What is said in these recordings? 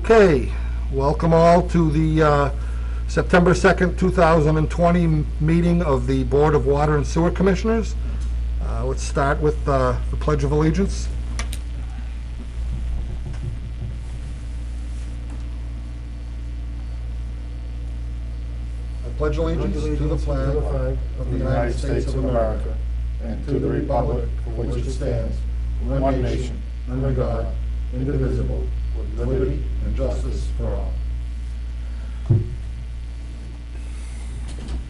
Okay, welcome all to the September 2nd, 2020 meeting of the Board of Water and Sewer Commissioners. Let's start with the Pledge of Allegiance. I pledge allegiance to the flag of the United States of America and to the republic for which it stands, one nation, under God, indivisible, with liberty and justice for all.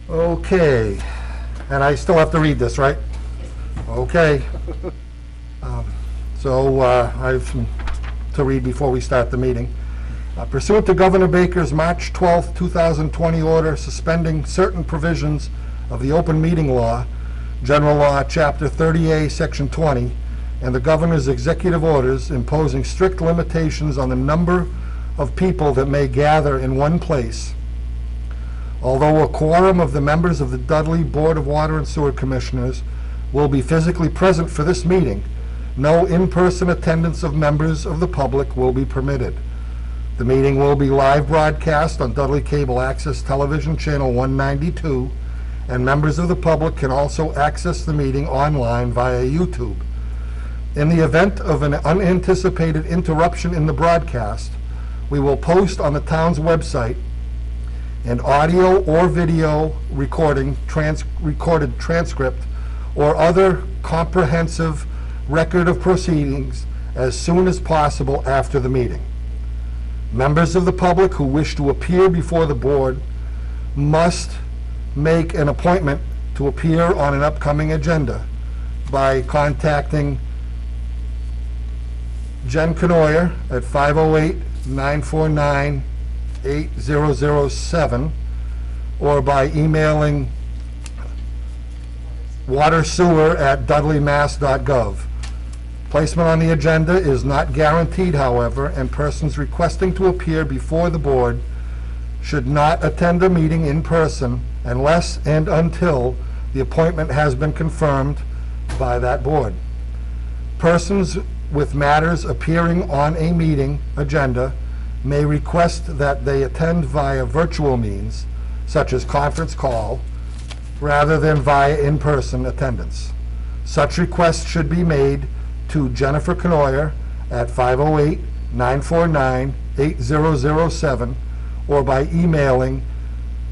Okay, and I still have to read this, right? Okay. So I have some to read before we start the meeting. Pursuant to Governor Baker's March 12, 2020 order suspending certain provisions of the open meeting law, General Law, Chapter 30A, Section 20, and the governor's executive orders imposing strict limitations on the number of people that may gather in one place. Although a quorum of the members of the Dudley Board of Water and Sewer Commissioners will be physically present for this meeting, no in-person attendance of members of the public will be permitted. The meeting will be live broadcast on Dudley Cable Access Television Channel 192, and members of the public can also access the meeting online via YouTube. In the event of an unanticipated interruption in the broadcast, we will post on the town's website an audio or video recorded transcript or other comprehensive record of proceedings as soon as possible after the meeting. Members of the public who wish to appear before the board must make an appointment to appear on an upcoming agenda by contacting Jen Canoyer at 508-949-8007 or by emailing watersewer@dudleymass.gov. Placement on the agenda is not guaranteed, however, and persons requesting to appear before the board should not attend a meeting in person unless and until the appointment has been confirmed by that board. Persons with matters appearing on a meeting agenda may request that they attend via virtual means, such as conference call, rather than via in-person attendance. Such requests should be made to Jennifer Canoyer at 508-949-8007 or by emailing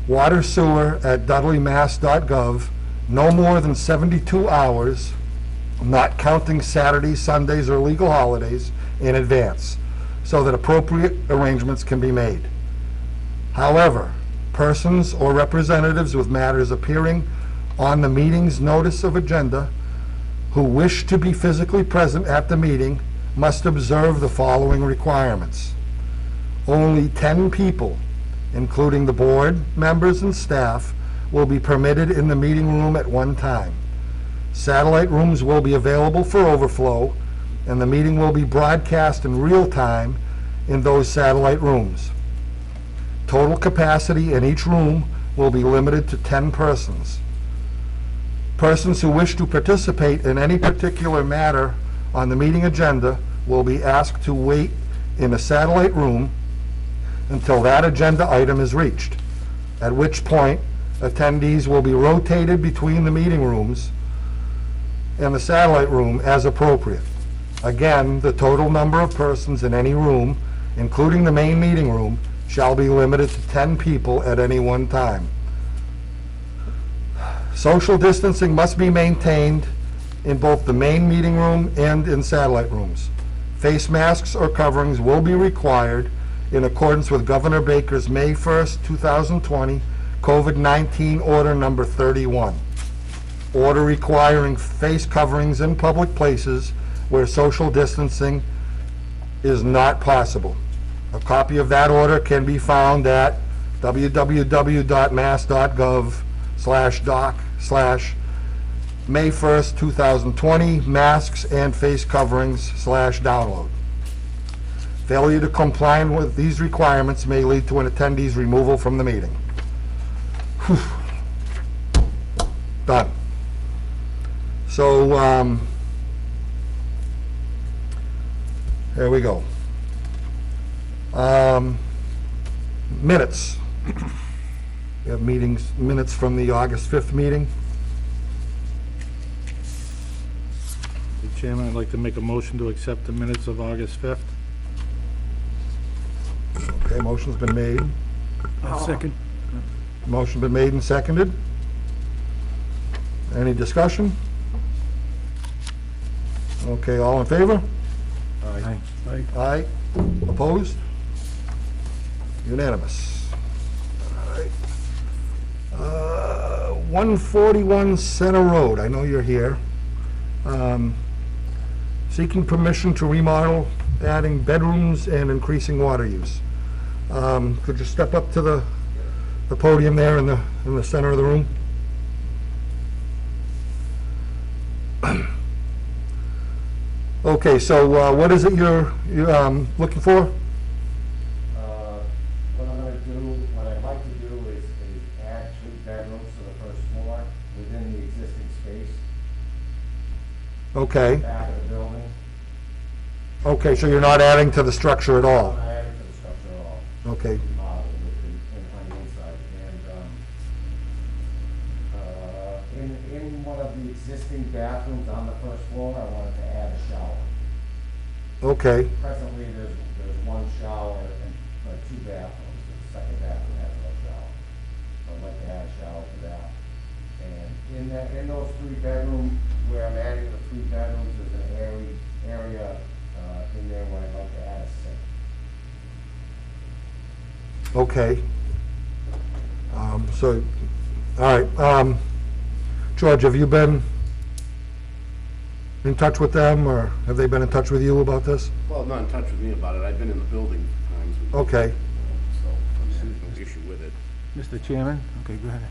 watersewer@dudleymass.gov no more than 72 hours, not counting Saturdays, Sundays, or legal holidays, in advance, so that appropriate arrangements can be made. However, persons or representatives with matters appearing on the meeting's notice of agenda who wish to be physically present at the meeting must observe the following requirements. Only 10 people, including the board members and staff, will be permitted in the meeting room at one time. Satellite rooms will be available for overflow, and the meeting will be broadcast in real time in those satellite rooms. Total capacity in each room will be limited to 10 persons. Persons who wish to participate in any particular matter on the meeting agenda will be asked to wait in a satellite room until that agenda item is reached, at which point attendees will be rotated between the meeting rooms and the satellite room as appropriate. Again, the total number of persons in any room, including the main meeting room, shall be limited to 10 people at any one time. Social distancing must be maintained in both the main meeting room and in satellite rooms. Face masks or coverings will be required in accordance with Governor Baker's May 1st, 2020 COVID-19 Order Number 31. Order requiring face coverings in public places where social distancing is not possible. A copy of that order can be found at www.mass.gov/doc/May 1st, 2020 masks and face coverings/download. Failure to comply with these requirements may lead to an attendee's removal from the meeting. Whew. Done. So, here we go. Minutes. We have minutes from the August 5th meeting. Mr. Chairman, I'd like to make a motion to accept the minutes of August 5th. Okay, motion's been made. I'll second. Motion been made and seconded. Any discussion? Okay, all in favor? Aye. Aye. Aye. Opposed? Unanimous. All right. 141 Center Road, I know you're here. Seeking permission to remodel, adding bedrooms and increasing water use. Could you step up to the podium there in the center of the room? Okay, so what is it you're looking for? What I'd like to do is add 2 bedrooms to the first floor within the existing space, Okay, back of the building. okay, so you're not adding to the structure at all? Not adding to the structure at all. Okay, Model on the inside. And in one of the existing bathrooms on the first floor, I wanted to add a shower. okay, Presently, there's 1 shower and 2 bathrooms. The second bathroom has no shower. I'd like to add a shower to that. And in those 3 bedrooms, where I'm adding the 3 bedrooms, there's an area in there where I'd like to add a sink. okay. So, all right, George, have you been in touch with them, or have they been in touch with you about this? Well, not in touch with me about it. I've been in the building times. Okay, So there's no issue with it. Mr. Chairman? Okay, go ahead.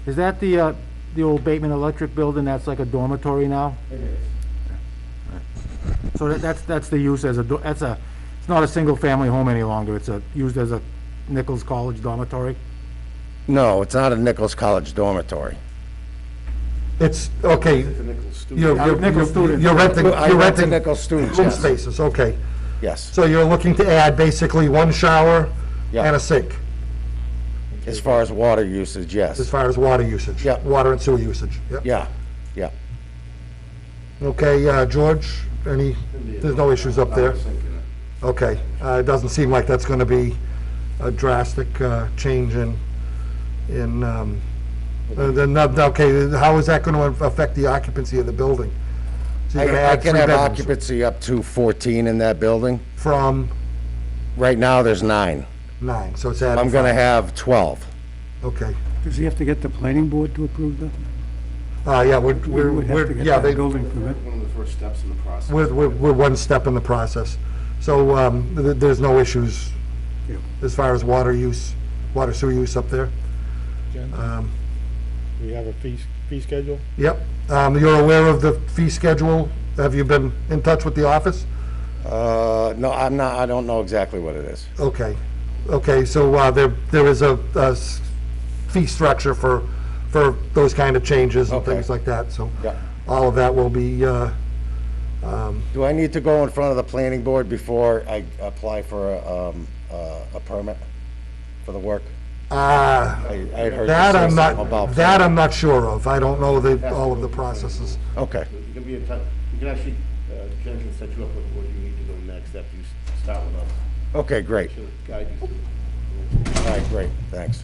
Is that the old Bateman Electric building that's like a dormitory now? It is. So that's the use as it's not a single-family home any longer. It's used as a Nichols College dormitory? No, it's not a Nichols College dormitory. it's, okay, It's a Nichols student. you're renting, I you're rent to renting Nichols students, room yes. spaces, okay. Yes, So you're looking to add basically 1 shower Yeah. and a sink, as far as water usage, as yes. far as water usage? Yeah. Water and sewer usage, yep. Yeah, yeah. Okay, George, there's no issues up there? Okay, it doesn't seem like that's gonna be a drastic change in, okay, how is that gonna affect the occupancy of the building? So you're gonna I add can 3 have bedrooms occupancy up to 14 in that building. from Right now, there's 9. 9, so it's added I'm gonna 5. have 12. Okay, Does he have to get the planning board to approve that? yeah, We would have to get yeah, that building permit. One of the first steps in the process. we're 1 step in the process. So, there's no issues Yeah. as far as water use, water sewer use up there? Jen, do we have a fee schedule? Yep. You're aware of the fee schedule? Have you been in touch with the office? No, I'm not, I don't know exactly what it is. Okay. Okay, so there is a fee structure for those kind of changes and Okay. things like that, so Yeah. all of that will be, Do I need to go in front of the planning board before I apply for a permit for the work? I had heard you that say I'm something about. not, that I'm not sure of. I don't know all of the processes. Okay, You can be in touch, you can actually, Jen can set you up with what you need to do next after you start with us. okay, great. She'll guide you through. All right, great, thanks.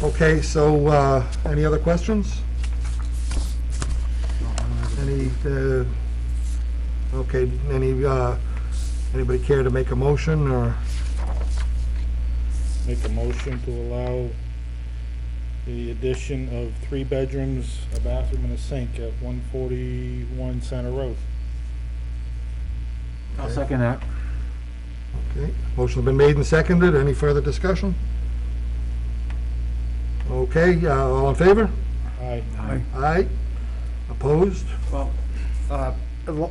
Okay, so, any other questions? Any, okay, anybody care to make a motion, or? Make a motion to allow the addition of 3 bedrooms, a bathroom and a sink at 141 Center Road. I'll second that. Okay, motion's been made and seconded. Any further discussion? Okay, all in favor? Aye. Aye. Aye. Opposed? Well,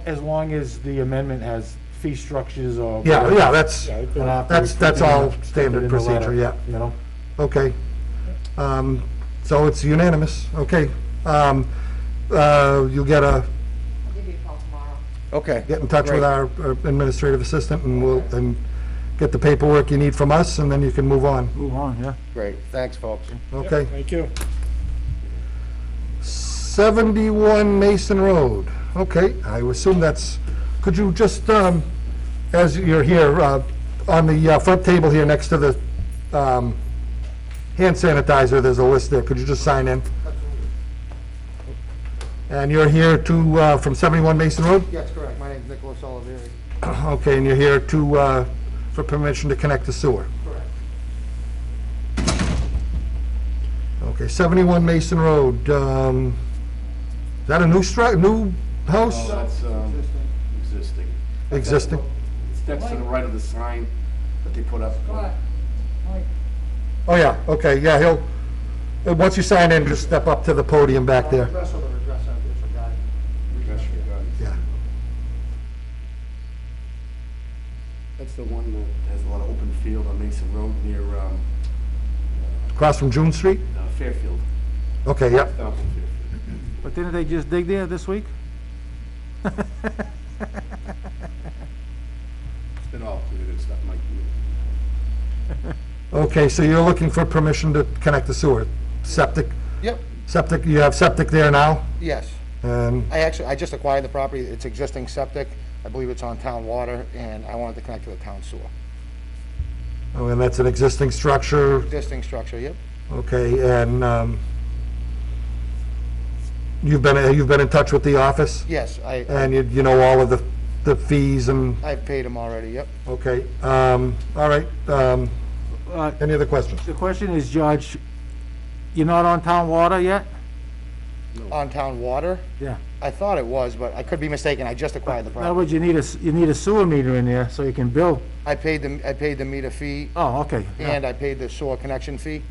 as long as the amendment has fee structures or. Yeah, yeah, that's, Yeah, I Then think- after we that's put it in all the- standard put it in the procedure, letter, yeah. You know? Okay. So it's unanimous, okay. You'll get a, I'll give you a call tomorrow. Okay. get in touch with Great. our administrative assistant, and and get the paperwork you need from us, and then you can move on. Move on, yeah. Great, thanks, folks. Yep, Okay? Thank you. 71 Mason Road. Okay, I assume that's, could you just, as you're here, on the front table here next to the hand sanitizer, there's a list there. Could you just sign in? And you're here to, from 71 Mason Road? Yes, correct. My name's Nicholas Oliveri. Okay, and you're here to, for permission to connect the sewer? Correct. Okay, 71 Mason Road. Is that a new new house? No, that's, existing. Existing? It's next to the right of the sign that they put up. Oh, yeah, okay, yeah, once you sign in, just step up to the podium back there. Yeah. That's the one that has a lot of open field on Mason Road near, Across from June Street? Fairfield. Okay, yep. Down from Fairfield. But didn't they just dig there this week? It's been all cleared and stuff, Mike. Okay, so you're looking for permission to connect the sewer? Septic? Yep, Septic, you have septic there now? yes. And, I just acquired the property. It's existing septic. I believe it's on town water, and I wanted to connect to the town sewer. oh, and that's an existing structure? Existing structure, yep. Okay, and, you've been in touch with the office? Yes, And you know all of the fees and, I've paid them already, yep. okay, all right, any other questions? The question is, George, you're not on town water yet? On town water? Yeah. I thought it was, but I could be mistaken. I just acquired the In other property. words, you need a sewer meter in there so you can bill. I paid the meter fee, Oh, okay. yeah. and I paid the sewer connection fee,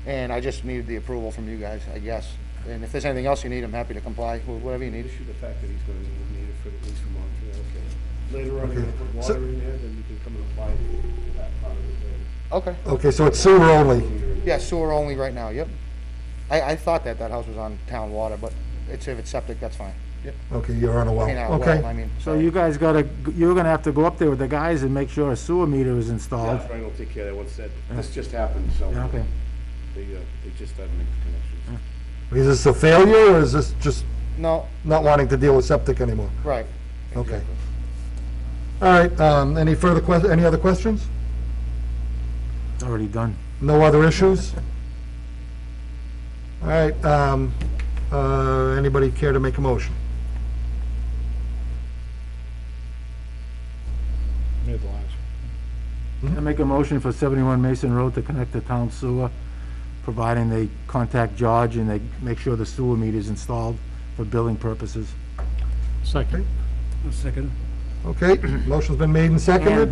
and I just needed the approval from you guys, I guess. And if there's anything else you need, I'm happy to comply with whatever you need. Issue the fact that he's gonna need it for at least a month, yeah, okay. Later on, you're gonna put So- water in there, then you can come and apply for that part of it later. Okay. Okay, so it's sewer only? Yeah, sewer only right now, yep. I thought that house was on town water, but if it's septic, that's fine. Yep. Okay, you're on a well, I mean, okay. well, I mean, So you guys you're gonna have to go up there with the guys and make sure a sewer meter is Yeah, installed. Frank will take care of that once that, this just happened, so. Yeah, okay. They just started making connections. Is this a failure, or is this just No, not wanting to deal with septic anymore? right. Okay. All right, any other questions? It's already done. No other issues? All right, anybody care to make a motion? Mid last. I make a motion for 71 Mason Road to connect the town sewer, providing they contact George and they make sure the sewer meter is installed for billing purposes. Second. A second. Okay, motion's been made and And seconded?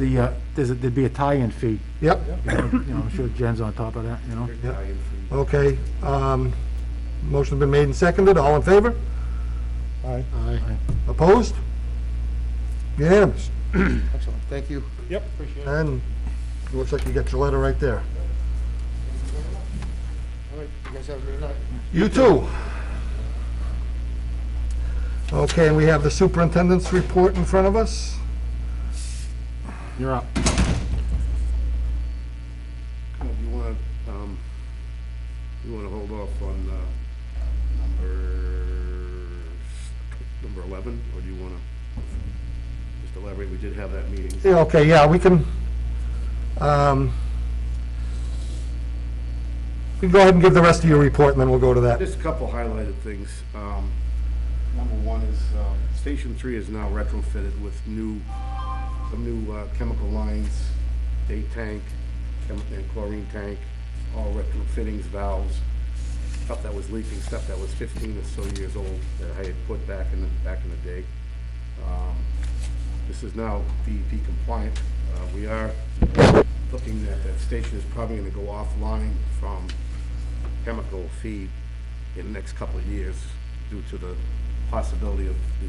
there'd be a tie-in fee. Yep, I'm sure Jen's on top of that, you know? Italian food. okay, motion's been made and seconded, all in favor? Aye. Opposed? Unanimous. Excellent, thank you. Yep. And it looks like you got your letter right there. All right, you guys have a great night. You too. Okay, and we have the superintendent's report in front of us. You're up. You wanna hold off on, number 11, or do you wanna just elaborate? We did have that meeting. Yeah, okay, yeah, we can go ahead and give the rest of your report, and then we'll go to that. Just a couple highlighted things. Number one is, Station 3 is now retrofitted with some new chemical lines, day tank, and chlorine tank, all retrofittings, valves, stuff that was leaking, stuff that was 15 or so years old that I had put back in the day. This is now DEP compliant. We are looking at that station is probably gonna go offline from chemical feed in the next couple of years due to the possibility of the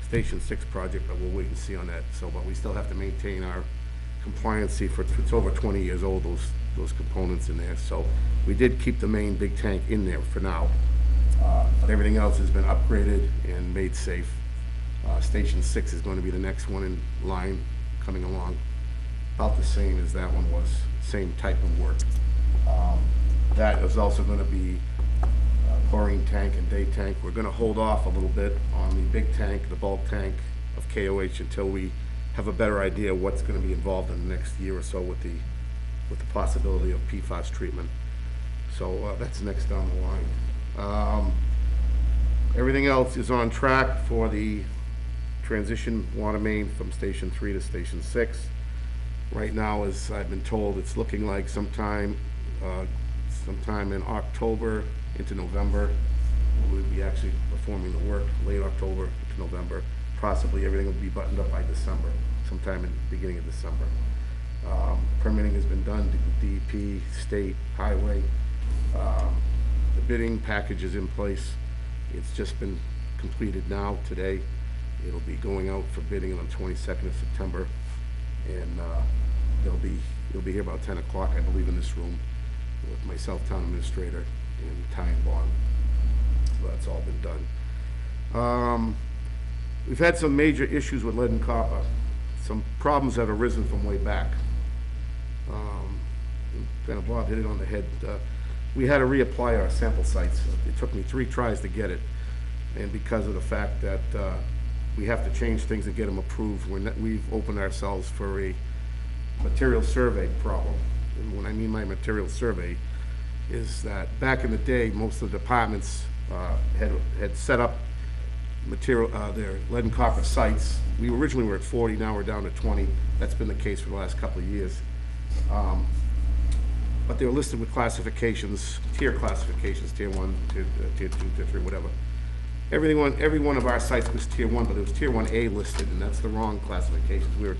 Station 6 project, but we'll wait and see on that. So, but we still have to maintain our compliancy for, it's over 20 years old, those components in there. So we did keep the main big tank in there for now. But everything else has been upgraded and made safe. Station 6 is going to be the next one in line coming along, about the same as that one was, same type of work. That is also going to be chlorine tank and day tank. We're going to hold off a little bit on the big tank, the bulk tank of KOH, until we have a better idea what's going to be involved in the next year or so with the possibility of PFAS treatment. So that's next down the line. Everything else is on track for the transition water main from Station 3 to Station 6. Right now, as I've been told, it's looking like sometime in October into November, we'll be actually performing the work, late October to November. Possibly everything will be buttoned up by December, sometime in the beginning of December. Permitting has been done, DEP, state, highway. The bidding package is in place. It's just been completed now, today. It'll be going out for bidding on the 22nd of September. And it'll be here about 10 o'clock, I believe, in this room with myself, town administrator, and Ty and Bond. So that's all been done. We've had some major issues with lead and copper, some problems that have arisen from way back. Kind of Bob hit it on the head. We had to reapply our sample sites. It took me 3 tries to get it, and because of the fact that we have to change things and get them approved, we've opened ourselves for a material survey problem. And when I mean my material survey, is that back in the day, most of the departments had set up material, their lead and copper sites. We originally were at 40, now we're down to 20. That's been the case for the last couple of years. But they were listed with classifications, tier classifications, tier 1, tier 2, tier 3, whatever. Every one of our sites was tier 1, but it was tier 1A listed, and that's the wrong classifications. We were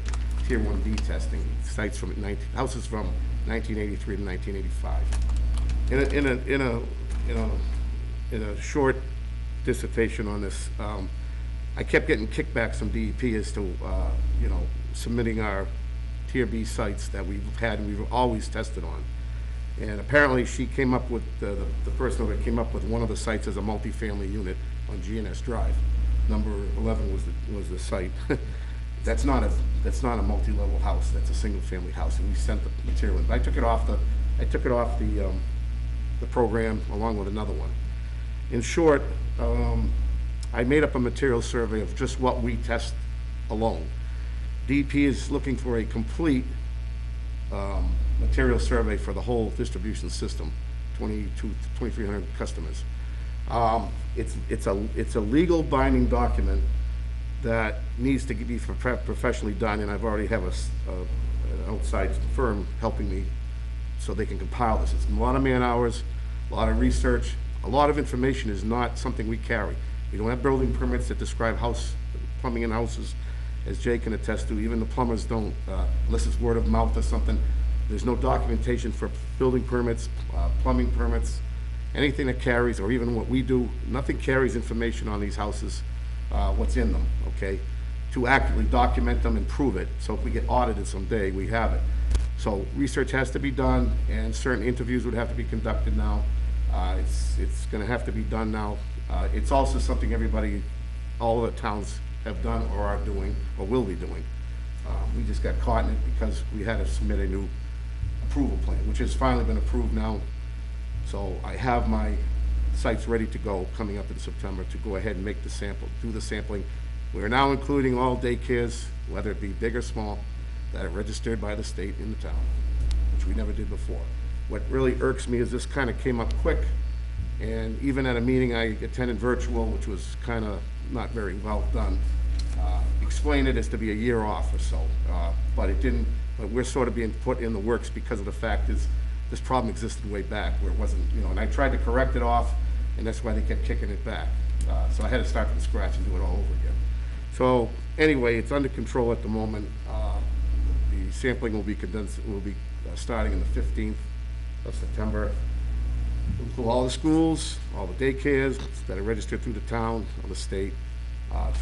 tier 1B testing sites from houses from 1983 to 1985. In a short dissertation on this, I kept getting kickbacks from DEP as to submitting our tier B sites that we've had and we've always tested on. And apparently she came up with, the person that came up with one of the sites as a multifamily unit on GNS Drive. Number 11 was the site. That's not a multi-level house. That's a single-family house, and we sent the material in. But I took it off the program along with another one. In short, I made up a material survey of just what we test alone. DEP is looking for a complete material survey for the whole distribution system, 2,300 customers. It's a legal binding document that needs to be professionally done, and I've already have an outside firm helping me so they can compile this. It's a lot of man hours, a lot of research, a lot of information is not something we carry. We don't have building permits that describe plumbing in houses, as Jay can attest to. Even the plumbers don't, unless it's word of mouth or something. There's no documentation for building permits, plumbing permits, anything that carries, or even what we do. Nothing carries information on these houses, what's in them, okay, to accurately document them and prove it. So if we get audited someday, we have it. So research has to be done, and certain interviews would have to be conducted now. It's going to have to be done now. It's also something all the towns have done or are doing or will be doing. We just got caught in it because we had to submit a new approval plan, which has finally been approved now. So I have my sites ready to go coming up in September to go ahead and make the sample, do the sampling. We're now including all daycares, whether it be big or small, that are registered by the state in the town, which we never did before. What really irks me is this kind of came up quick, and even at a meeting I attended virtual, which was kind of not very well done, explained it as to be a year off or so, but it didn't. But we're sort of being put in the works because of the fact is this problem existed way back where it wasn't, and I tried to correct it off, and that's why they kept kicking it back. So I had to start from scratch and do it all over again. So anyway, it's under control at the moment. The sampling will be starting on the 15th of September. We'll include all the schools, all the daycares that are registered through the town or the state,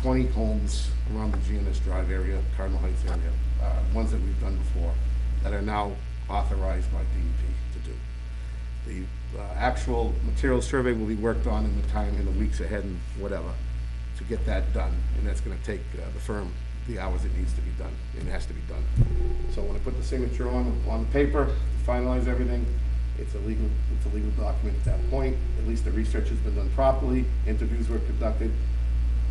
20 homes around the GNS Drive area, Cardinal Heights area, ones that we've done before that are now authorized by DEP to do. The actual material survey will be worked on in the weeks ahead and whatever to get that done, and that's gonna take the firm the hours it needs to be done, and it has to be done. So when I put the signature on paper, finalize everything, it's a legal document at that point. At least the research has been done properly, interviews were conducted.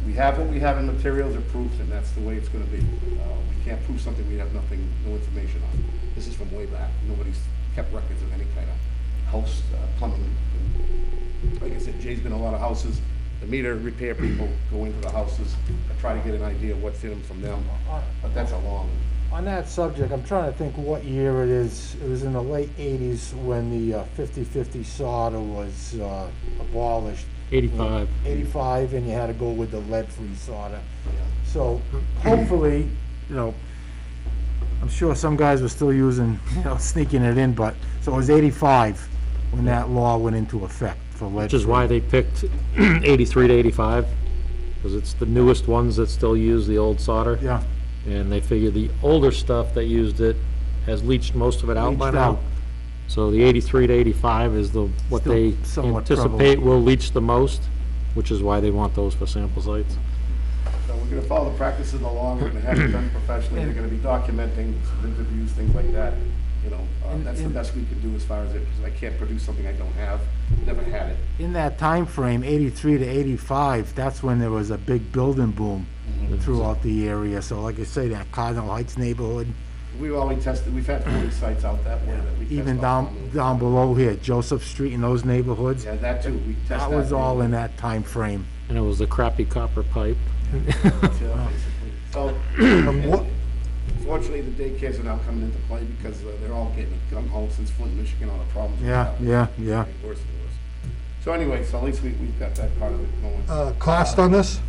We have what we have in materials or proofs, and that's the way it's gonna be. We can't prove something we have nothing, no information on. This is from way back. Nobody's kept records of any kind of house plumbing. Like I said, Jay's been in a lot of houses. The meter repair people go into the houses, try to get an idea of what's in them from them, but that's a long. On that subject, I'm trying to think what year it is. It was in the late 80s when the 50/50 solder was abolished. 85. 85, and you had to go with the lead-free solder. So hopefully, you know, I'm sure some guys were still using, sneaking it in, but, so it was 85 when that law went into effect for lead-free. Which is why they picked 83 to 85, because it's the newest ones that still use the old solder. Yeah. And they figure the older stuff that used it has leached most of it out by Leached now. out. So the 83 to 85 is what Still they somewhat anticipate prevalent. will leach the most, which is why they want those for sample sites. So we're gonna follow the practice of the law, we're gonna have it done professionally, they're gonna be documenting interviews, things like that. That's the best we can do as far as it, because I can't produce something I don't have, never had it. In that time frame, 83 to 85, that's when there was a big building boom throughout the area. So like I say, that Cardinal Heights neighborhood, We've always tested, we've had 40 sites out that way that we test even off on. down below here, Joseph Street and those neighborhoods. Yeah, that too, we test that. That was all in that time frame. And it was the crappy copper pipe. Yeah, basically. So, fortunately, the daycares are now coming into play because they're all getting gung ho since Flint, Michigan, all the problems. Yeah. Worse and worse. So anyway, so at least we've got that part of it going. Cost on this?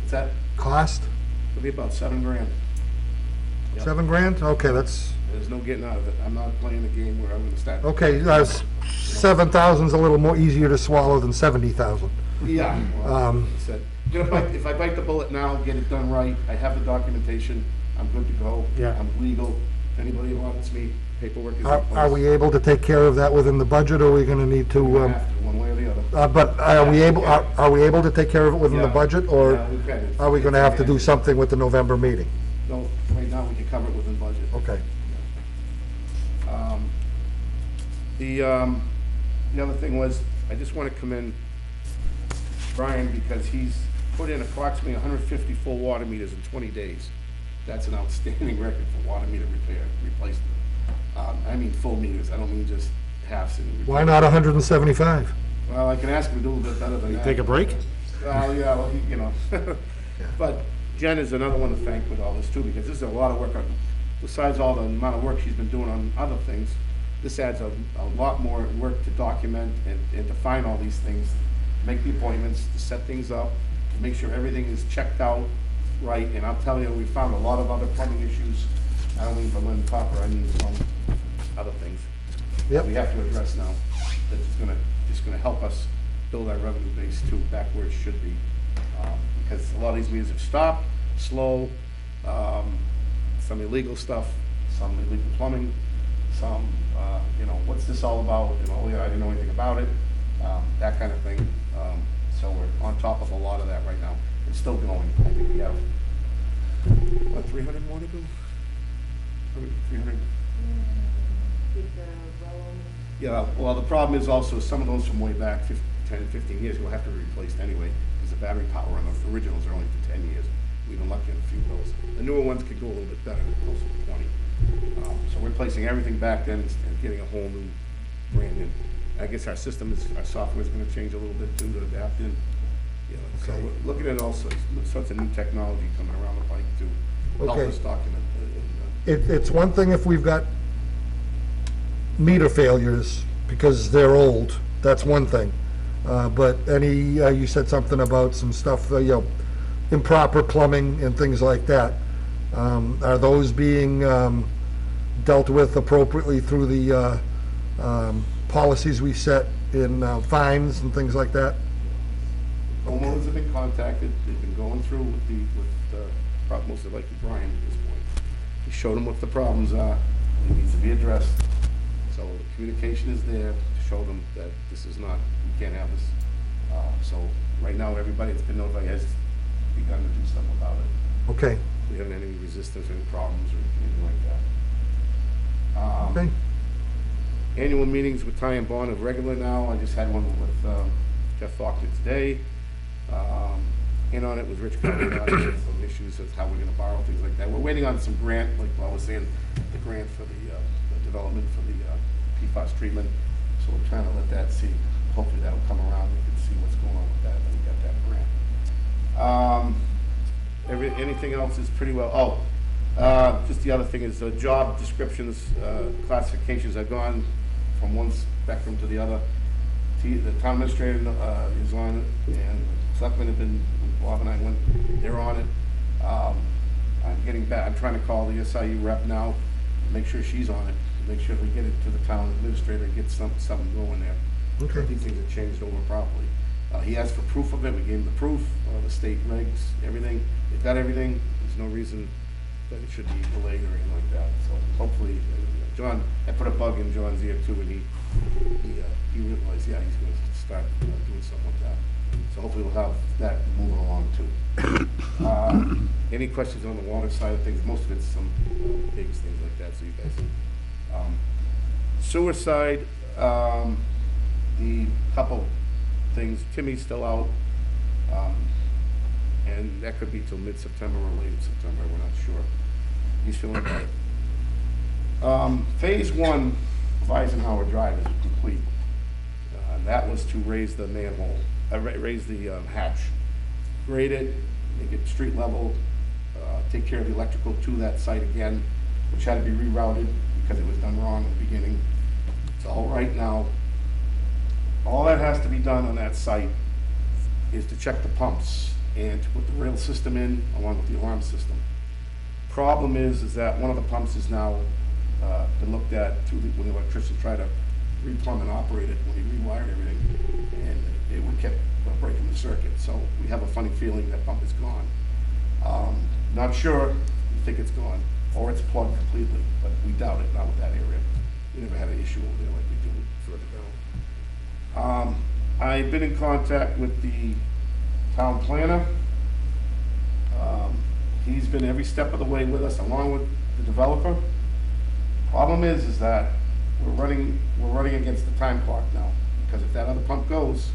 What's that? Cost? It'll be about $7,000. Yep. $7,000? Okay, that's, There's no getting out of it. I'm not playing a game where I'm gonna start. okay, 7,000's a little more easier to swallow than 70,000. Yeah, well, like I said, if I bite the bullet now, get it done right, I have the documentation, I'm good to go. Yeah. I'm legal. If anybody wants me, paperwork is in place. Are we able to take care of that within the budget, or are we gonna need to, We have to, one way or the other. but are we able to take care of it within the Yeah. budget, or Yeah, we can. are we gonna have to do something with the November meeting? No, right now we can cover it within budget. Okay. The other thing was, I just want to commend Brian because he's put in approximately 150 full water meters in 20 days. That's an outstanding record for water meter repair, replacement. I mean full meters, I don't mean just halves. Why not 175? Well, I can ask him to do a little bit better than that. Take a break? Well, yeah, well, But Jen is another one to thank with all this too, because this is a lot of work, besides all the amount of work she's been doing on other things, this adds a lot more work to document and to find all these things, make the appointments, to set things up, to make sure everything is checked out right, and I'll tell you, we found a lot of other plumbing issues, I don't mean from Lynn Copper, I mean from other things. Yep. We have to address now, that's just gonna help us build our revenue base too, back where it should be. Because a lot of these meters have stopped, slow, some illegal stuff, some illegal plumbing, some, what's this all about? I didn't know anything about it, that kind of thing. So we're on top of a lot of that right now. It's still going. I think we have, 300 more to go? 300? Yeah, well, the problem is also some of those from way back, 10, 15 years ago, have to be replaced anyway, because the battery power on the originals are only for 10 years. We've been lucky on a few of those. The newer ones could go a little bit better, closer to 20. So we're placing everything back then and getting a whole new, brand new. I guess our software is gonna change a little bit too, to adapt in. So Okay. we're looking at all sorts of new technology coming around the pike to help Okay. us document. It's one thing if we've got meter failures because they're old, that's one thing. But you said something about some stuff, improper plumbing and things like that. Are those being dealt with appropriately through the policies we set in fines and things like that? Homeowners have been contacted, they've been going through mostly like Brian at this point. We showed them what the problems are, it needs to be addressed. So the communication is there to show them that this is not, we can't have this. So right now, everybody that's been notified has begun to do stuff about it. Okay, We haven't had any resistance, any problems, or anything like that. okay. Annual meetings with Ty and Bond are regular now. I just had one with Jeff Faulkner today. In on it with Rich Covey, some issues of how we're gonna borrow, things like that. We're waiting on some grant, like I was saying, the grant for the development for the PFAS treatment. So we're trying to let that see, hopefully that'll come around, we can see what's going on with that, when we got that grant. Anything else is pretty well, just the other thing is job descriptions, classifications. I've gone from one spectrum to the other. The town administrator is on it, and selectmen have been, Bob and I went, they're on it. I'm getting back, I'm trying to call the SIU rep now, make sure she's on it, make sure we get it to the town administrator and get something going there. Okay. I think things have changed over properly. He asked for proof of it, we gave him the proof, the state regs, everything. They've got everything, there's no reason that it should be delayed or anything like that. So hopefully, John, I put a bug in John's ear too, and he realized, yeah, he's going to start doing something with that. So hopefully we'll have that moving along too. Any questions on the water side of things? Most of it's some big things like that, so you guys. Sewer side, the couple things, Timmy's still out, and that could be till mid-September or late September, we're not sure. He's feeling better. Phase 1 of Eisenhower Drive is complete. That was to raise the manhole, raise the hatch, grade it, make it street level, take care of the electrical to that site again, which had to be rerouted because it was done wrong at the beginning. It's all right now. All that has to be done on that site is to check the pumps and to put the rail system in along with the alarm system. Problem is that one of the pumps is now been looked at when the electrician tried to replumb and operate it when he rewired everything, and it would kept breaking the circuit. So we have a funny feeling that pump is gone. Not sure, we think it's gone, or it's plugged completely, but we doubt it, not with that area. We never had an issue over there like we do further down. I've been in contact with the town planner. He's been every step of the way with us, along with the developer. Problem is that we're running against the time clock now, because if that other pump goes,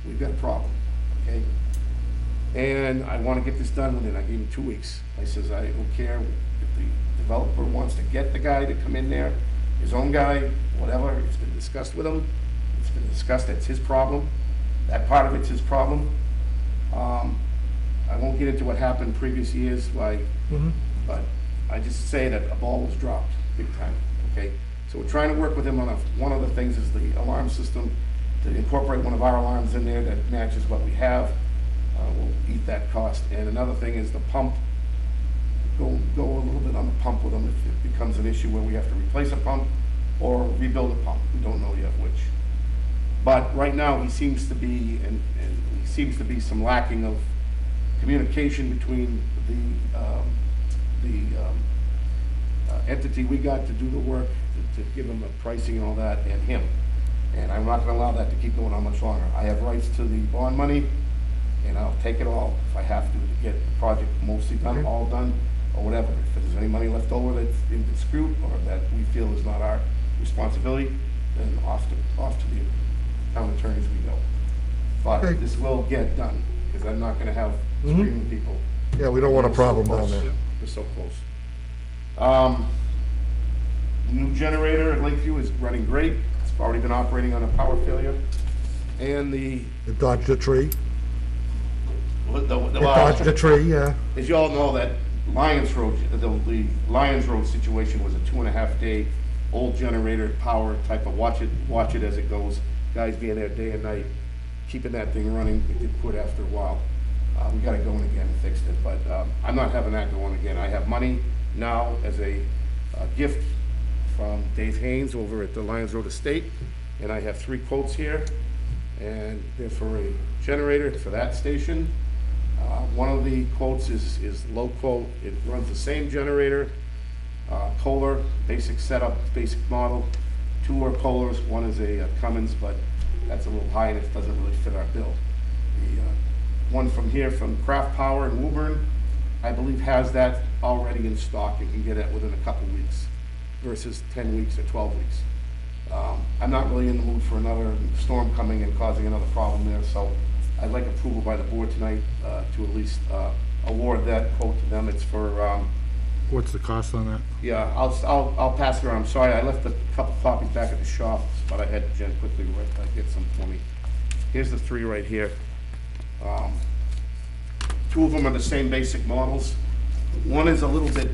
we've got a problem, okay? And I want to get this done within, I gave him 2 weeks. I says, I don't care if the developer wants to get the guy to come in there, his own guy, whatever, it's been discussed with him. It's been discussed, that's his problem. That part of it's his problem. I won't get into what happened previous years, but I just say that a ball was dropped, big time, okay? So we're trying to work with him on one of the things is the alarm system, to incorporate one of our alarms in there that matches what we have. We'll eat that cost. And another thing is the pump, go a little bit on the pump with him if it becomes an issue where we have to replace a pump or rebuild a pump. We don't know yet which. But right now he seems to be, and he seems to be some lacking of communication between the entity we got to do the work, to give him the pricing and all that, and him. And I'm not gonna allow that to keep going on much longer. I have rights to the bond money, and I'll take it all if I have to get the project mostly done, all done, or whatever. If there's any money left over that's in dispute, or that we feel is not our responsibility, then off to the town attorneys we go. But Okay. this will get done, because I'm not gonna have screaming people. Yeah, we don't want a We're so problem down close. there. We're so close. The new generator at Lakeview is running great. It's already been operating on a power failure. And It dodged a tree. It well, dodged a tree, yeah. as you all know, that Lions Road, the Lions Road situation was a 2.5 day old generator power type of watch it as it goes. Guys being there day and night, keeping that thing running. It did quit after a while. We got it going again and fixed it, but I'm not having that going again. I have money now as a gift from Dave Haynes over at the Lions Road Estate, and I have 3 quotes here, and they're for a generator for that station. One of the quotes is low quote. It runs the same generator, Kohler, basic setup, basic model. 2 are Kohlers, one is a Cummins, but that's a little high and it doesn't really fit our bill. The one from here, from Craft Power in Woburn, I believe has that already in stock and can get it within a couple weeks versus 10 weeks or 12 weeks. I'm not really in the mood for another storm coming and causing another problem there, so I'd like approval by the board tonight to at least award that quote to them. It's for, What's the cost on that? yeah, I'll pass it around. I'm sorry, I left a couple copies back at the shop, but I had Jen quickly get some for me. Here's the three right here. Two of them are the same basic models. One is a little bit,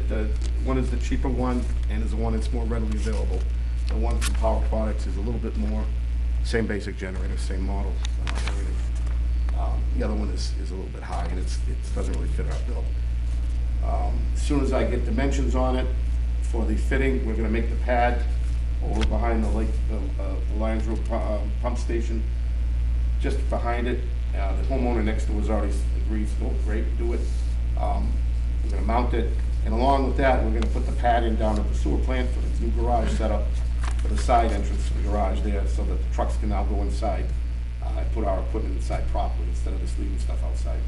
one is the cheaper one, and is the one that's more readily available. The one from Power Products is a little bit more, same basic generator, same model, everything. The other one is a little bit high, and it doesn't really fit our bill. As soon as I get dimensions on it for the fitting, we're gonna make the pad over behind the Lions Road pump station, just behind it. The homeowner next to us already agreed, oh, great, do it. We're gonna mount it, and along with that, we're gonna put the pad in down at the sewer plant for the new garage setup for the side entrance to the garage there, so that the trucks can now go inside. Put our equipment inside properly instead of just leaving stuff outside.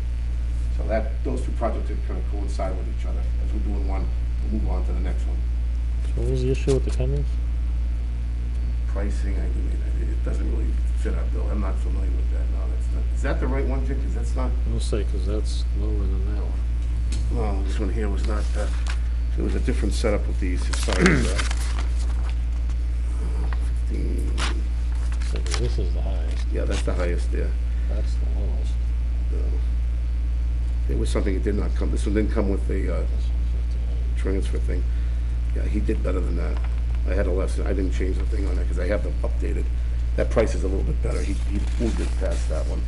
So those two projects are gonna coincide with each other. As we're doing one, we'll move on to the next one. So what was the issue with the Cummings? Pricing, it doesn't really fit our bill. I'm not familiar with that. No, that's not. Is that the right one, Jim? Because that's not. I'll say, because that's lower than that one. No, this one here was not. There was a different setup with these as far as 15. So this is the highest, Yeah, that's the highest there. that's the lowest. There was something that did not come. This one didn't come with the This one's 59. transfer thing. Yeah, he did better than that. I had a lesson. I didn't change the thing on that because I have them updated. That price is a little bit better. He moved it past that one.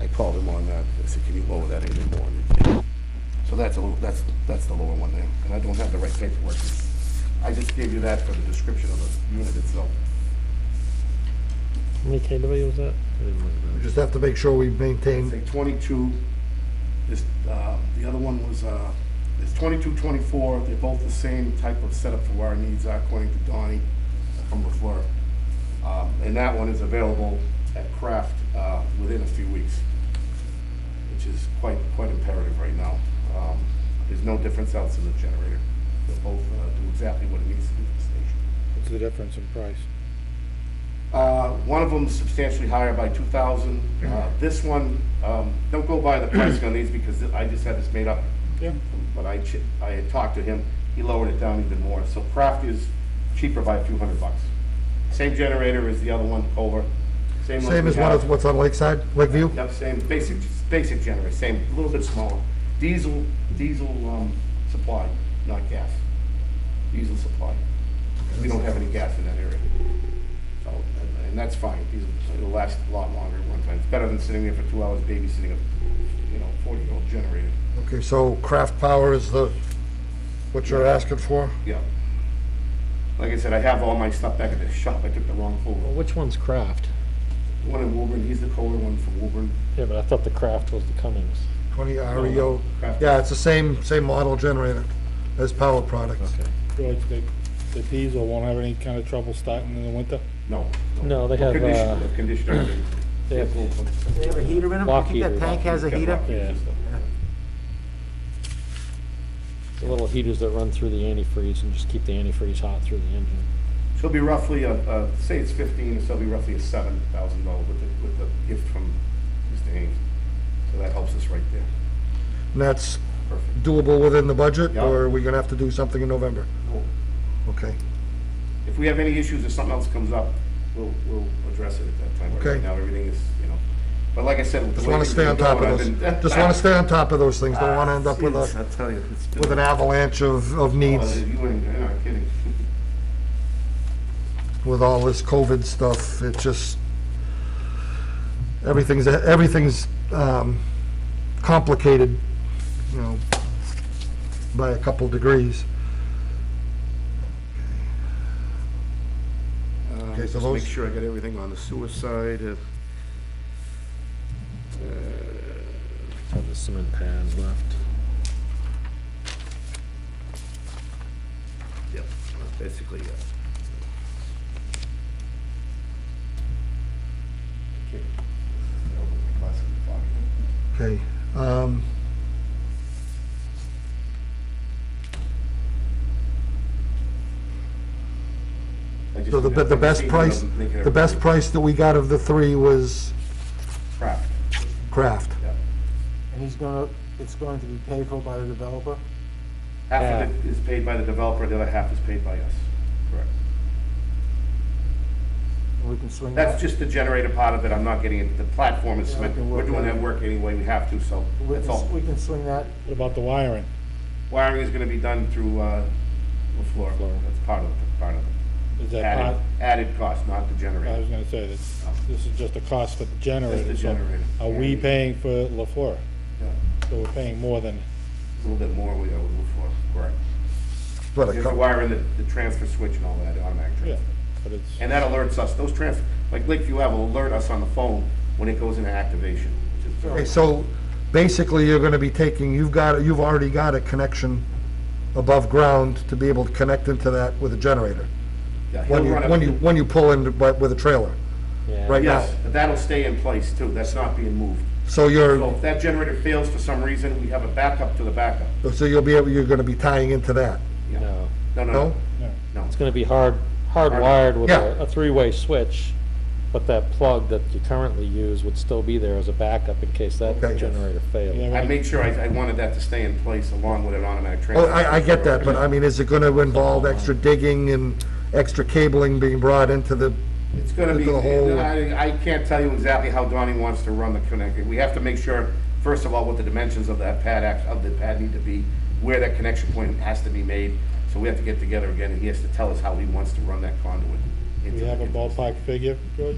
I called him on that. I said, can you lower that any more? And he did. So that's the lower one there. And I don't have the right paperwork. I just gave you that for the description of the unit itself. How many KW was that? I didn't look at We that. just have to make sure we maintain, Say 22. This, the other one was, it's 22, 24. They're both the same type of setup for what our needs are, according to Donnie from LaFleur. And that one is available at Kraft within a few weeks, which is quite imperative right now. There's no difference else in the generator. They'll both do exactly what it needs to do for the station. What's the difference in price? One of them is substantially higher by 2,000. This one, don't go by the pricing on these because I just had this made up. Yeah. But I had talked to him, he lowered it down even more. So Kraft is cheaper by a few $100. Same generator as the other one, Kohler. same as what's on Lakeside, Lakeview? Yep, same, basic generator, same, a little bit smaller. Diesel supply, not gas. Diesel supply. We don't have any gas in that area. So, and that's fine. It'll last a lot longer at one time. It's better than sitting there for 2 hours babysitting a 40-year-old generator. Okay, so Craft Power is what you're asking for? Yeah. Like I said, I have all my stuff back at the shop. I took the wrong Well, folder. which one's Kraft? The one in Woburn, he's the Kohler one from Woburn. Yeah, but I thought the Kraft was the Cummings. 20 no, REO. Craft. Yeah, it's the same model generator as Power Products. Okay. So it's the diesel won't have any kind of trouble starting in the winter? No. No, they have, Conditioner. they have They have a heater in them? Block I think that heater. tank has a heater? Yeah. the little heaters that run through the antifreeze and just keep the antifreeze hot through the engine. She'll be roughly say it's 15, so it'll be roughly a $7,000 with the gift from Mr. Haynes. So that helps us right there. And that's Perfect. doable within the budget, Yeah. or are we gonna have to do something in November? Cool. Okay. If we have any issues or something else comes up, we'll address it at that time. But Okay. right now, everything is, but like I said, with the Just way wanna things stay are on top going, of I've those. been- Just wanna stay on top of those things. Don't wanna end up with Jeez, I a, tell you, it's been- with an avalanche of needs You ain't, you're not kidding. with all this COVID stuff. It just, everything's complicated, by a couple degrees. Okay, so Just those- make sure I got everything on the sewer side. Have the cement pads left. Yep, basically, yeah. Okay. Um, I just So think the that's best thinking price, of making it the best a price that we got of the three was craft. Kraft. Yeah. And it's going to be paid for by the developer? Half of it is paid by the developer, the other half is paid by us. Correct. And we can swing that? That's just the generator part of it, I'm not getting into, the platform is, Yeah, I can we're work doing that that work anyway, we have to, so We that's all. can, we can swing that? What about the wiring? Wiring is gonna be done through, LaFleur, that's part of it. Is that Added, part? added cost, not the I generator. was gonna say that this is just a cost for the generator. Just the so generator. Are we paying for LaFleur? Yeah. So we're paying more than, A little bit more we got with LaFleur, correct. But You have to wire in the transfer switch and all that, the automatic yeah, transfer. but it's, And that alerts us, those transfer, like Lakeview Ave will alert us on the phone when it goes into activation, which is. Okay, so basically you're gonna be taking, you've already got a connection above ground to be able to connect into that with a generator. Yeah, he'll run it- When you pull in with a trailer, Yeah. right now. Yes, but that'll stay in place too, that's not being moved. So So you're, if that generator fails for some reason, we have a backup to the backup. so you're gonna be tying into that, Yeah. No, No, no, no? no, no. no. it's gonna be hardwired with Yeah. a three-way switch, but that plug that you currently use would still be there as a backup in case that Okay. generator failed. Yeah, I made sure I wanted that to stay in place along with an automatic transfer. Oh, I get that, but I mean, is it gonna involve extra digging and extra cabling being brought into the, It's gonna be, the whole- I can't tell you exactly how Donnie wants to run the connector. We have to make sure, first of all, what the dimensions of that pad, of the pad need to be, where that connection point has to be made. So we have to get together again, and he has to tell us how he wants to run that conduit. Do into we have a the- ballpark figure, George?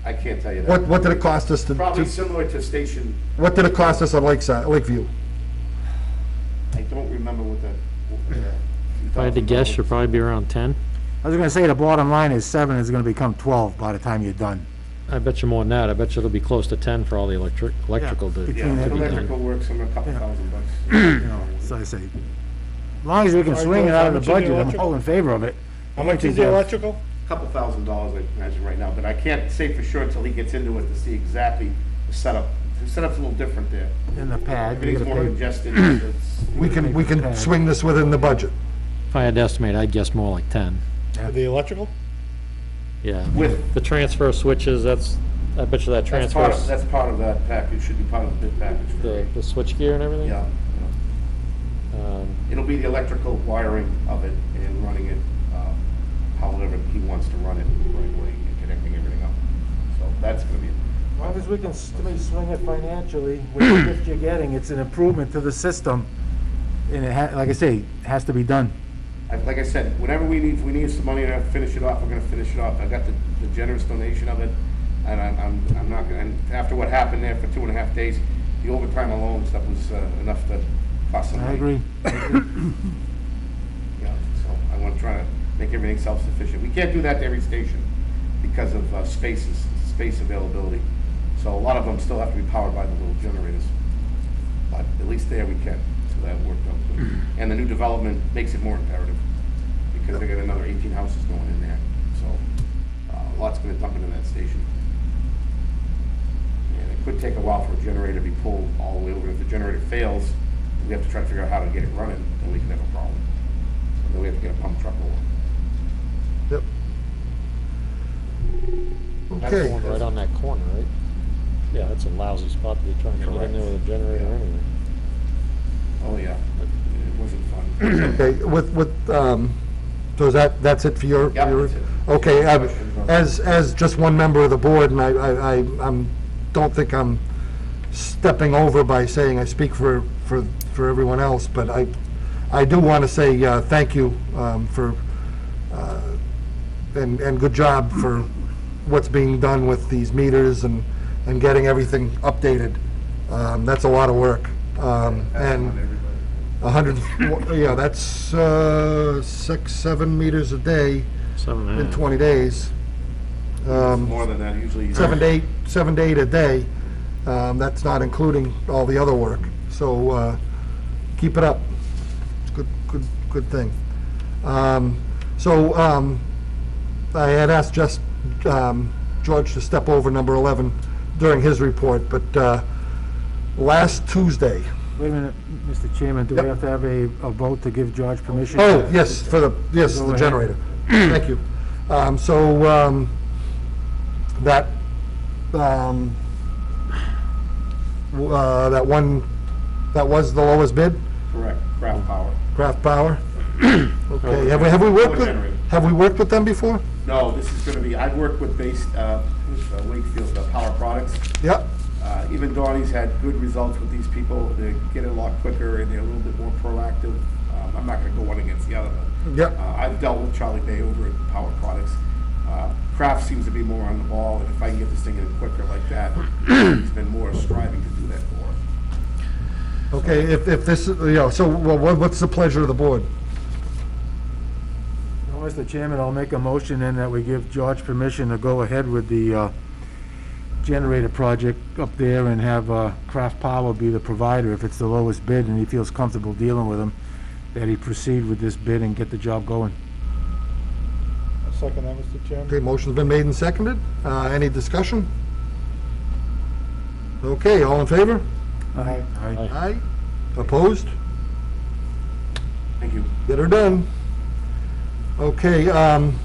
I can't tell you that. what did it cost us Probably similar to station, what did it cost us on Lakeview? I don't remember what the. If I had to guess, you'll probably be around 10. I was gonna say, the bottom line is 7 is gonna become 12 by the time you're done. I bet you more than that. I bet you it'll be close to 10 for all the electrical to between Yeah, that- to be electrical done. works, a couple Yeah. $1,000. You know, so I say, as long as we can Sorry, swing it George, out how of the much is the budget, I'm electrical? all in favor of it. How much is the electrical? Couple $1,000, I imagine, right now, but I can't say for sure until he gets into it to see exactly the setup. The setup's a little different there. In the pad, you Everything's gotta more pay. congested. It's- We can swing this within the budget. If I had to estimate, I'd guess more like 10. Yeah. The electrical? Yeah. With- The transfer switches, I bet you that That's part of, transfers that's part of that package, should be part of the bid package. for me. the switch gear and everything? Yeah. It'll be the electrical wiring of it and running it, however he wants to run it the right way and connecting everything up. So that's gonna be, As long as we can, to me, swing it financially, with the gift you're getting, it's an improvement to the system. And it like I say, it has to be done. like I said, whenever we need, if we need some money to finish it off, we're gonna finish it off. I got the generous donation of it, and I'm not gonna, and after what happened there for 2.5 days, the overtime alone stuff was enough to cost some money. I agree. Yeah, so I want to try to make everything self-sufficient. We can't do that to every station because of space availability. So a lot of them still have to be powered by the little generators. But at least there we can, so that worked out good. And the new development makes it more imperative because they got another 18 houses going in there. So a lot's gonna dump into that station. And it could take a while for a generator to be pulled all the way over. If the generator fails, we have to try to figure out how to get it running, then we can have a problem. So then we have to get a pump truck over. Yep. That's the Okay. one right on that corner, right? Yeah, that's a lousy spot to be trying to get in there with a generator Yeah. anyway. Oh, yeah, it wasn't fun. Okay, so is that's it for your? Yeah, your- that's it. Okay, Questions on that? as just one member of the board, and don't think I'm stepping over by saying I speak for everyone else, but I do want to say thank you for, and good job for what's being done with these meters and getting everything updated. That's a lot of work. And 100, yeah, that's 6-7 meters a day 7.5. in 20 days. More than that, usually. 7 to 8 a day. That's not including all the other work. So keep it up. It's good thing. I had asked George to step over number 11 during his report, but last Tuesday. Wait a minute, Mr. Chairman, do we Yep. have to have a vote to give George permission? Oh, yes, for the, yes, Go the ahead. generator. Thank you. That, that one, that was the lowest bid, Correct, craft power. Craft Power? Okay, have we worked with, Generator. have we worked with them before? No, this is gonna be, I've worked with Wakefield, Power Products. Yep, Even Donnie's had good results with these people. They get it a lot quicker and they're a little bit more proactive. I'm not gonna go one against the other, but yep. I've dealt with Charlie Day over at Power Products. Kraft seems to be more on the ball, and if I can get this thing in quicker like that, he's been more striving to do that for us. Okay, if this, so what's the pleasure of the board? Well, Mr. Chairman, I'll make a motion then that we give George permission to go ahead with the generator project up there and have Craft Power be the provider if it's the lowest bid and he feels comfortable dealing with them, that he proceed with this bid and get the job going. I'll second that, Mr. Chairman. Okay, motion's been made and seconded. Any discussion? Okay, all in favor? Aye. Aye. Opposed? Thank you. Get her done. Okay,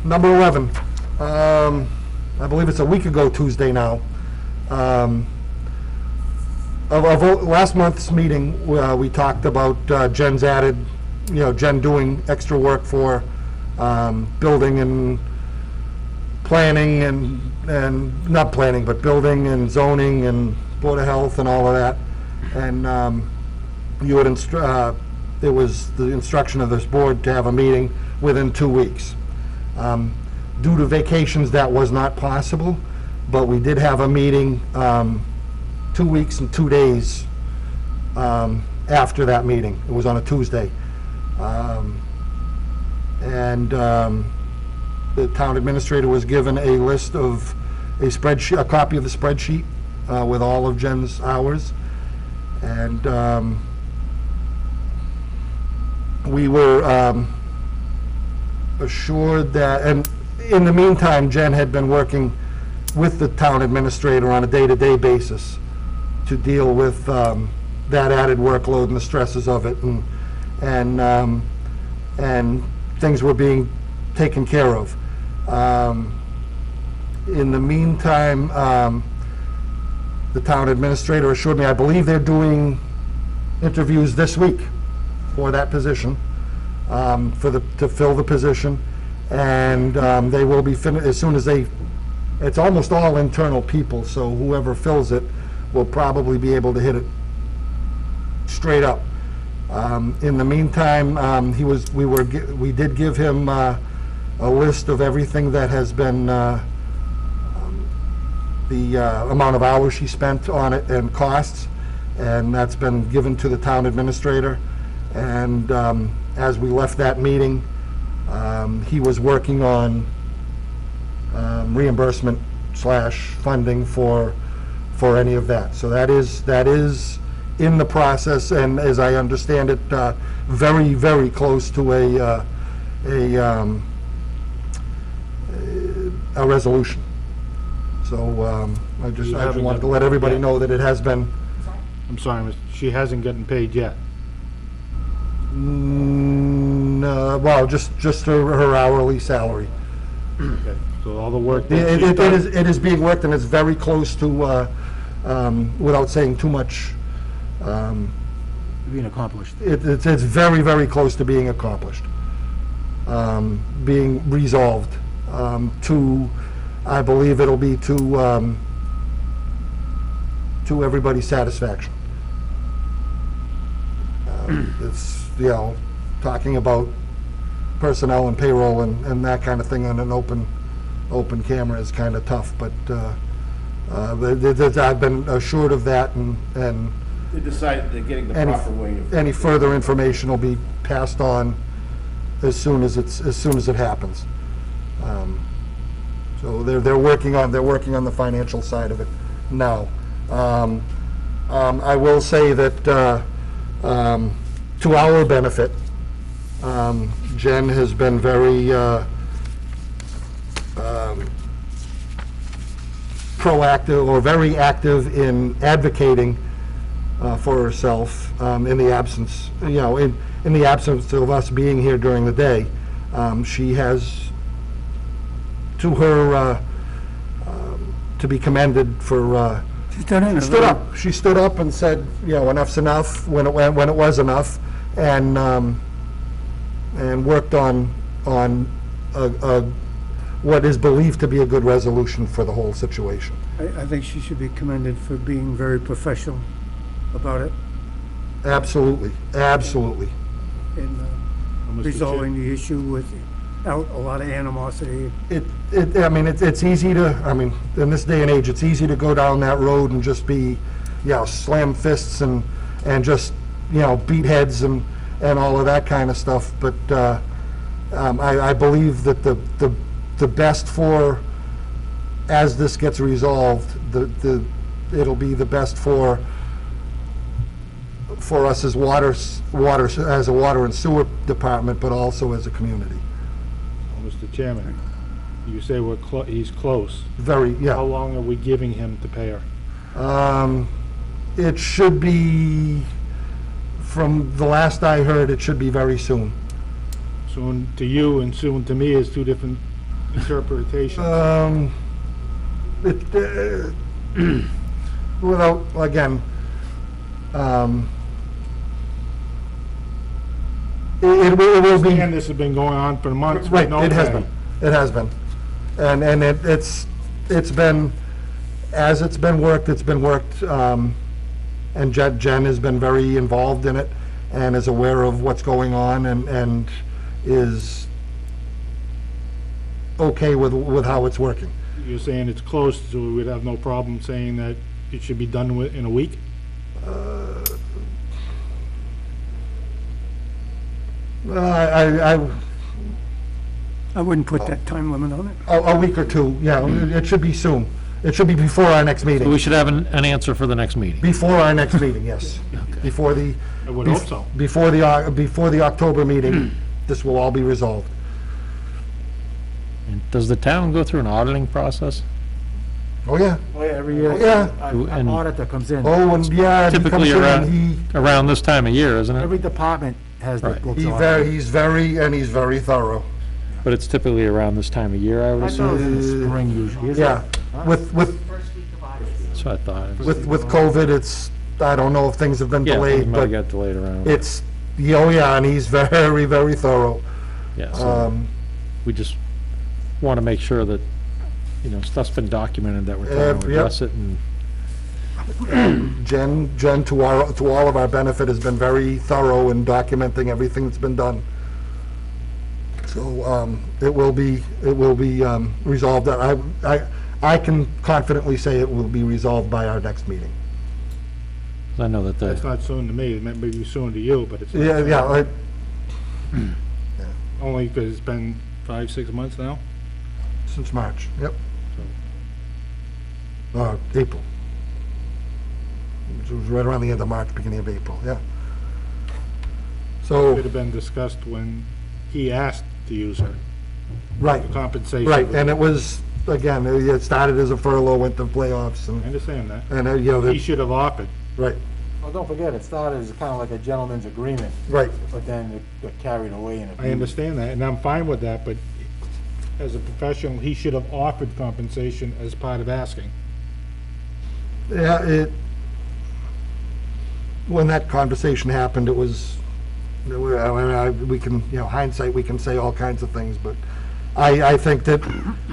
number 11. I believe it's a week ago Tuesday now. Of last month's meeting, we talked about Jen's added, Jen doing extra work for building and planning and not planning, but building and zoning and Board of Health and all of that. And you would it was the instruction of this board to have a meeting within 2 weeks. Due to vacations, that was not possible, but we did have a meeting 2 weeks and 2 days after that meeting. It was on a Tuesday. The town administrator was given a list of a spreadsheet, a copy of the spreadsheet with all of Jen's hours. And we were assured that, and in the meantime, Jen had been working with the town administrator on a day-to-day basis to deal with that added workload and the stresses of it, and things were being taken care of. In the meantime, the town administrator assured me, I believe they're doing interviews this week for that position, to fill the position, and they will be finished as soon as it's almost all internal people, so whoever fills it will probably be able to hit it straight up. In the meantime, we did give him a list of everything that has been the amount of hours she spent on it and costs, and that's been given to the town administrator. And as we left that meeting, he was working on reimbursement / funding for any of that. So that is in the process, and as I understand it, very, very close to a resolution. So I just wanted to let everybody know that it has been. I'm sorry, she hasn't gotten paid yet. Well, just her hourly salary. Okay, so all the work that It she's done. is being worked, and it's very close to, without saying too much, Being accomplished. it's very, very close to being accomplished, being resolved, I believe it'll be to everybody's satisfaction. It's, talking about personnel and payroll and that kind of thing on an open camera is kind of tough, but I've been assured of that, and They decided they're getting the any proper way of. any further information will be passed on as soon as it happens. So they're working on the financial side of it now. I will say that to our benefit, Jen has been very proactive or very active in advocating for herself, in the absence, in the absence of us being here during the day. She has, to her, to be commended for, She's done it. stood up. She stood up and said, enough's enough when it was enough, and worked on what is believed to be a good resolution for the whole situation. I think she should be commended for being very professional about it Absolutely, absolutely. and Mr. resolving the issue without a lot of animosity. It's easy to, in this day and age, it's easy to go down that road and just be, slam fists and just, beat heads and all of that kind of stuff. But I believe that the best for, as this gets resolved, it'll be the best for us as as a water and sewer department, but also as a community. Mr. Chairman, you say he's close. Very, How yeah. long are we giving him to pay her? It should be, from the last I heard, it should be very soon. Soon to you and soon to me is two different interpretations. Without, again, it will be. And this has been going on for months with Right, no it has pay. been, it has been. And it's been, as it's been worked, and Jen has been very involved in it and is aware of what's going on and is okay with how it's working. You're saying it's close, so we'd have no problem saying that it should be done in a week? I wouldn't put that time limit on it. A week or two, yeah, it should be soon. It should be before our next So we meeting. should have an answer for the next meeting. Before our next meeting, yes. Before the, I would hope so. before the October meeting, this will all be resolved. And does the town go through an auditing process? Oh, yeah. Oh, yeah, every year. Yeah. An And- auditor comes in. Oh, and yeah, he comes Typically in and around this time of year, isn't it? Every department has the Right. books he's audited. he's very thorough. But it's typically around this time of year, I would I thought it was assume. in the spring usually, isn't it? Yeah, with That's what I thought. with COVID, it's, I don't know if things have been Yeah, things delayed, might have but got delayed around. it's, oh, yeah, and he's very, very thorough. Yeah, so we just want to make sure that, stuff's been documented, that we're trying to Yep. address it, and Jen, to all of our benefit, has been very thorough in documenting everything that's been done. So, it will be resolved. I can confidently say it will be resolved by our next meeting. I know that That's the, not soon to me, it may be soon to you, but it's not Yeah, soon. yeah, Only because it's been 5-6 months now. since March, yep. April. It was right around the end of March, beginning of April, yeah. So, Could have been discussed when he asked to use her, right, the compensation. right, and it was, again, it started as a furlough, went to playoffs, I and, understand that. and, He should have offered. right, Well, don't forget, it started as kind of like a gentleman's agreement, right. but then it got carried away in a. I understand that, and I'm fine with that, but as a professional, he should have offered compensation as part of asking. Yeah, when that conversation happened, it was, we can, hindsight, we can say all kinds of things, but I think that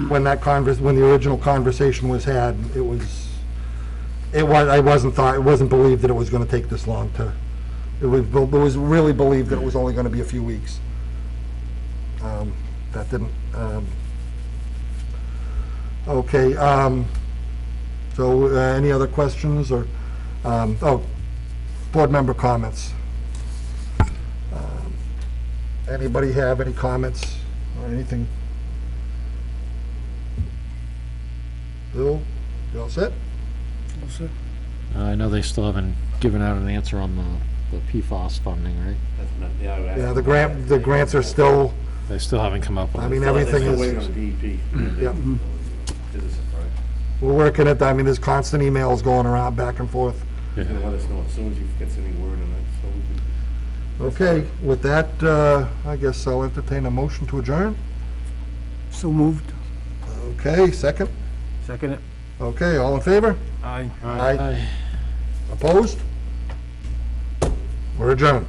when the original conversation was had, it wasn't believed that it was gonna take this long it was really believed that it was only gonna be a few weeks. That didn't, okay, so, any other questions, or, board member comments? Anybody have any comments or anything? Bill, you all set? I know they still haven't given out an answer on the PFAS funding, right? Yeah, the grants are still, They still haven't come up with I it. mean, everything Still is, waiting on DEP. yeah. We're working at, there's constant emails going around, back and forth. He's gonna let us know as soon as he gets any word on it, so we can. Okay, with that, I guess I'll entertain a motion to adjourn. So moved. Okay, second? Second it? Okay, all in favor? Aye. Aye. Opposed? We're adjourned.